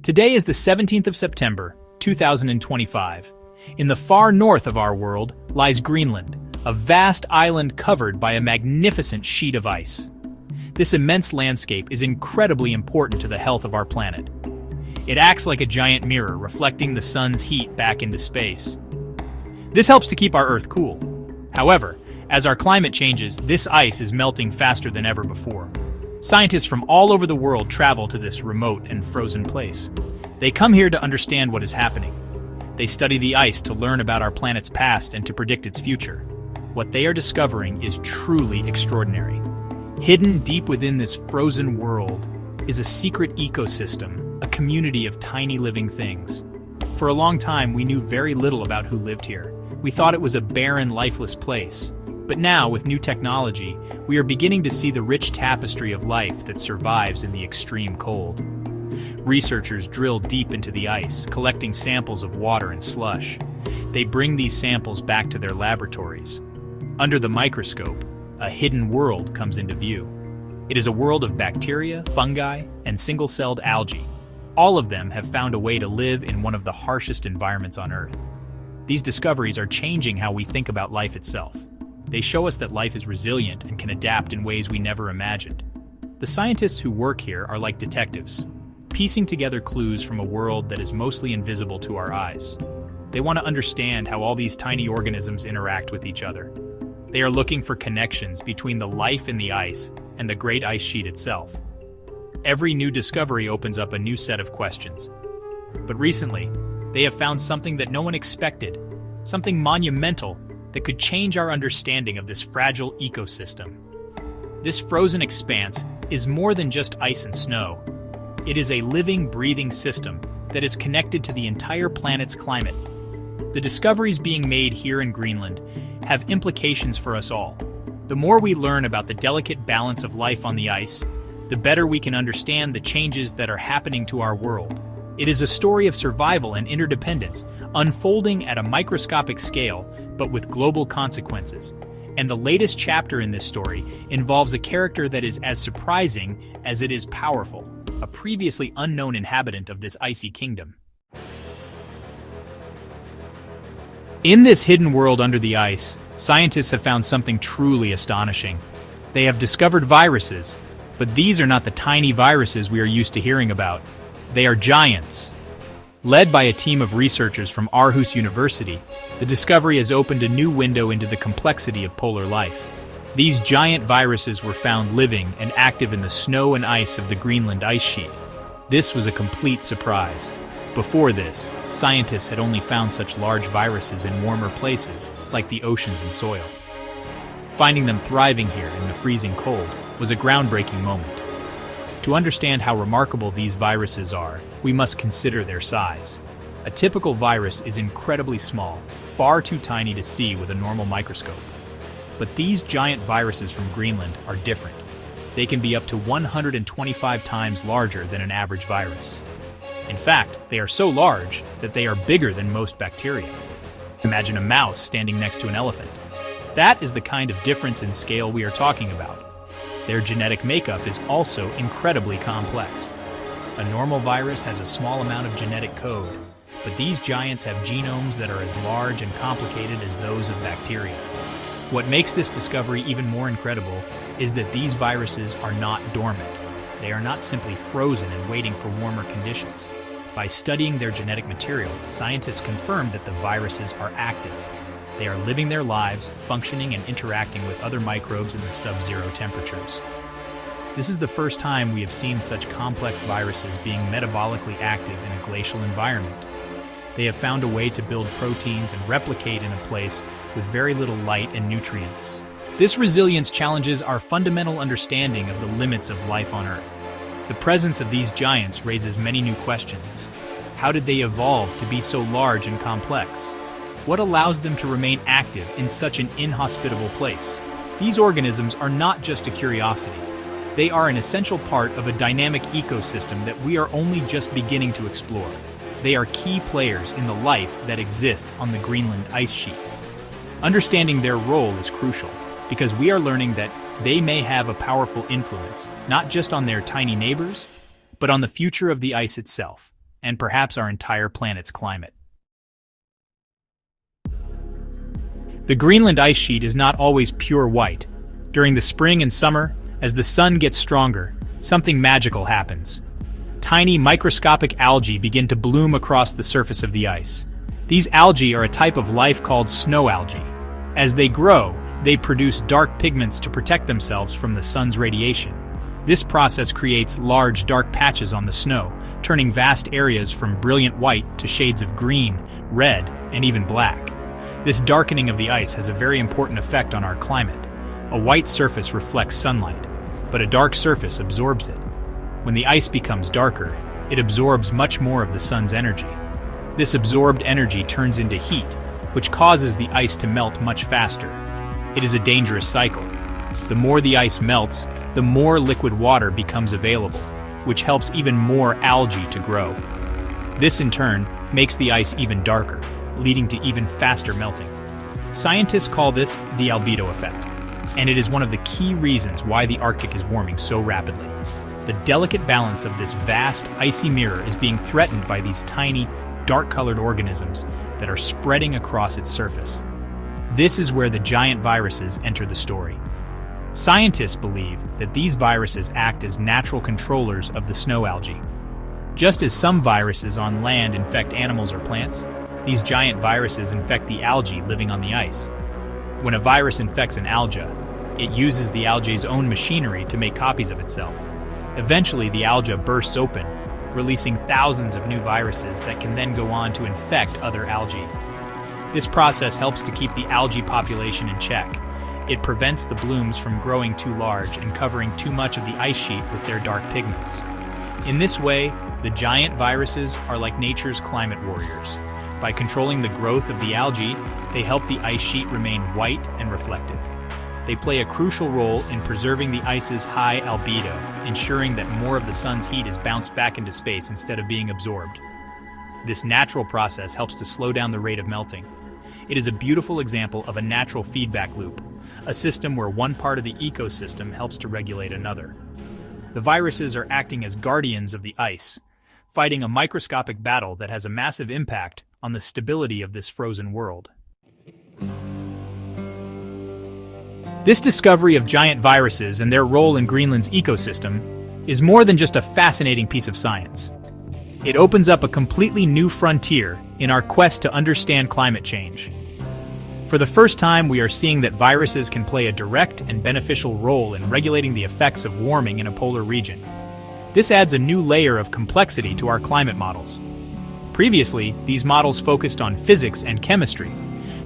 Today is the 17th of September, 2025. In the far north of our world lies Greenland, a vast island covered by a magnificent sheet of ice. This immense landscape is incredibly important to the health of our planet. It acts like a giant mirror, reflecting the sun's heat back into space. This helps to keep our Earth cool. However, as our climate changes, this ice is melting faster than ever before. Scientists from all over the world travel to this remote and frozen place. They come here to understand what is happening. They study the ice to learn about our planet's past and to predict its future. What they are discovering is truly extraordinary. Hidden deep within this frozen world is a secret ecosystem, a community of tiny living things. For a long time, we knew very little about who lived here. We thought it was a barren, lifeless place. But now, with new technology, we are beginning to see the rich tapestry of life that survives in the extreme cold. Researchers drill deep into the ice, collecting samples of water and slush. They bring these samples back to their laboratories. Under the microscope, a hidden world comes into view. It is a world of bacteria, fungi, and single-celled algae. All of them have found a way to live in one of the harshest environments on Earth. These discoveries are changing how we think about life itself. They show us that life is resilient and can adapt in ways we never imagined. The scientists who work here are like detectives, piecing together clues from a world that is mostly invisible to our eyes. They want to understand how all these tiny organisms interact with each other. They are looking for connections between the life in the ice and the great ice sheet itself. Every new discovery opens up a new set of questions. But recently, they have found something that no one expected, something monumental that could change our understanding of this fragile ecosystem. This frozen expanse is more than just ice and snow. It is a living, breathing system that is connected to the entire planet's climate. The discoveries being made here in Greenland have implications for us all. The more we learn about the delicate balance of life on the ice, the better we can understand the changes that are happening to our world. It is a story of survival and interdependence, unfolding at a microscopic scale, but with global consequences. And the latest chapter in this story involves a character that is as surprising as it is powerful, a previously unknown inhabitant of this icy kingdom. In this hidden world under the ice, scientists have found something truly astonishing. They have discovered viruses, but these are not the tiny viruses we are used to hearing about. They are giants. Led by a team of researchers from Aarhus University, the discovery has opened a new window into the complexity of polar life. These giant viruses were found living and active in the snow and ice of the Greenland ice sheet. This was a complete surprise. Before this, scientists had only found such large viruses in warmer places, like the oceans and soil. Finding them thriving here in the freezing cold was a groundbreaking moment. To understand how remarkable these viruses are, we must consider their size. A typical virus is incredibly small, far too tiny to see with a normal microscope. But these giant viruses from Greenland are different. They can be up to 125 times larger than an average virus. In fact, they are so large that they are bigger than most bacteria. Imagine a mouse standing next to an elephant. That is the kind of difference in scale we are talking about. Their genetic makeup is also incredibly complex. A normal virus has a small amount of genetic code, but these giants have genomes that are as large and complicated as those of bacteria. What makes this discovery even more incredible is that these viruses are not dormant. They are not simply frozen and waiting for warmer conditions. By studying their genetic material, scientists confirmed that the viruses are active. They are living their lives, functioning and interacting with other microbes in the sub-zero temperatures. This is the first time we have seen such complex viruses being metabolically active in a glacial environment. They have found a way to build proteins and replicate in a place with very little light and nutrients. This resilience challenges our fundamental understanding of the limits of life on Earth. The presence of these giants raises many new questions. How did they evolve to be so large and complex? What allows them to remain active in such an inhospitable place? These organisms are not just a curiosity. They are an essential part of a dynamic ecosystem that we are only just beginning to explore. They are key players in the life that exists on the Greenland ice sheet. Understanding their role is crucial, because we are learning that they may have a powerful influence, not just on their tiny neighbors, but on the future of the ice itself, and perhaps our entire planet's climate. The Greenland ice sheet is not always pure white. During the spring and summer, as the sun gets stronger, something magical happens. Tiny microscopic algae begin to bloom across the surface of the ice. These algae are a type of life called snow algae. As they grow, they produce dark pigments to protect themselves from the sun's radiation. This process creates large dark patches on the snow, turning vast areas from brilliant white to shades of green, red, and even black. This darkening of the ice has a very important effect on our climate. A white surface reflects sunlight, but a dark surface absorbs it. When the ice becomes darker, it absorbs much more of the sun's energy. This absorbed energy turns into heat, which causes the ice to melt much faster. It is a dangerous cycle. The more the ice melts, the more liquid water becomes available, which helps even more algae to grow. This in turn makes the ice even darker, leading to even faster melting. Scientists call this the albedo effect, and it is one of the key reasons why the Arctic is warming so rapidly. The delicate balance of this vast icy mirror is being threatened by these tiny, dark-colored organisms that are spreading across its surface. This is where the giant viruses enter the story. Scientists believe that these viruses act as natural controllers of the snow algae. Just as some viruses on land infect animals or plants, these giant viruses infect the algae living on the ice. When a virus infects an alga, it uses the algae's own machinery to make copies of itself. Eventually, the alga bursts open, releasing thousands of new viruses that can then go on to infect other algae. This process helps to keep the algae population in check. It prevents the blooms from growing too large and covering too much of the ice sheet with their dark pigments. In this way, the giant viruses are like nature's climate warriors. By controlling the growth of the algae, they help the ice sheet remain white and reflective. They play a crucial role in preserving the ice's high albedo, ensuring that more of the sun's heat is bounced back into space instead of being absorbed. This natural process helps to slow down the rate of melting. It is a beautiful example of a natural feedback loop, a system where one part of the ecosystem helps to regulate another. The viruses are acting as guardians of the ice, fighting a microscopic battle that has a massive impact on the stability of this frozen world. This discovery of giant viruses and their role in Greenland's ecosystem is more than just a fascinating piece of science. It opens up a completely new frontier in our quest to understand climate change. For the first time, we are seeing that viruses can play a direct and beneficial role in regulating the effects of warming in a polar region. This adds a new layer of complexity to our climate models. Previously, these models focused on physics and chemistry,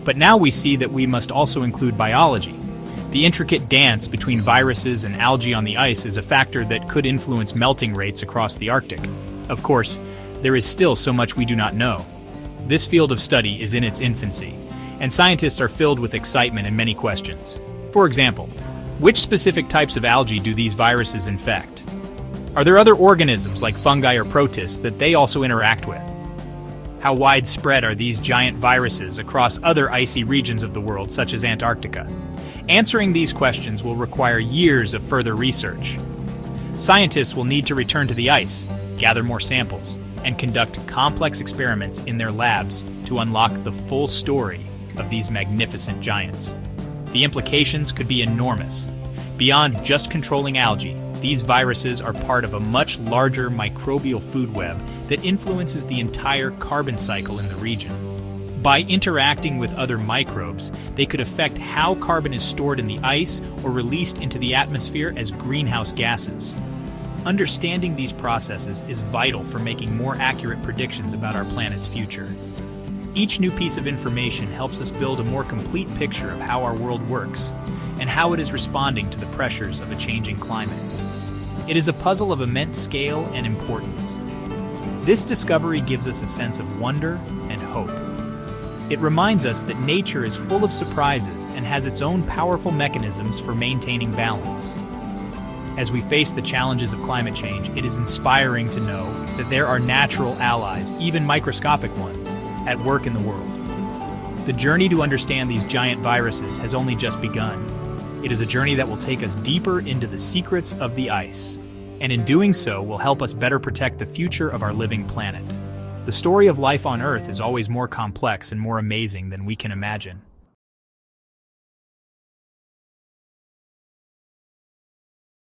but now we see that we must also include biology. The intricate dance between viruses and algae on the ice is a factor that could influence melting rates across the Arctic. Of course, there is still so much we do not know. This field of study is in its infancy, and scientists are filled with excitement and many questions. For example, which specific types of algae do these viruses infect? Are there other organisms like fungi or protists that they also interact with? How widespread are these giant viruses across other icy regions of the world, such as Antarctica? Answering these questions will require years of further research. Scientists will need to return to the ice, gather more samples, and conduct complex experiments in their labs to unlock the full story of these magnificent giants. The implications could be enormous. Beyond just controlling algae, these viruses are part of a much larger microbial food web that influences the entire carbon cycle in the region. By interacting with other microbes, they could affect how carbon is stored in the ice or released into the atmosphere as greenhouse gases. Understanding these processes is vital for making more accurate predictions about our planet's future. Each new piece of information helps us build a more complete picture of how our world works and how it is responding to the pressures of a changing climate. It is a puzzle of immense scale and importance. This discovery gives us a sense of wonder and hope. It reminds us that nature is full of surprises and has its own powerful mechanisms for maintaining balance. As we face the challenges of climate change, it is inspiring to know that there are natural allies, even microscopic ones, at work in the world. The journey to understand these giant viruses has only just begun. It is a journey that will take us deeper into the secrets of the ice. and in doing so will help us better protect the future of our living planet. The story of life on Earth is always more complex and more amazing than we can imagine.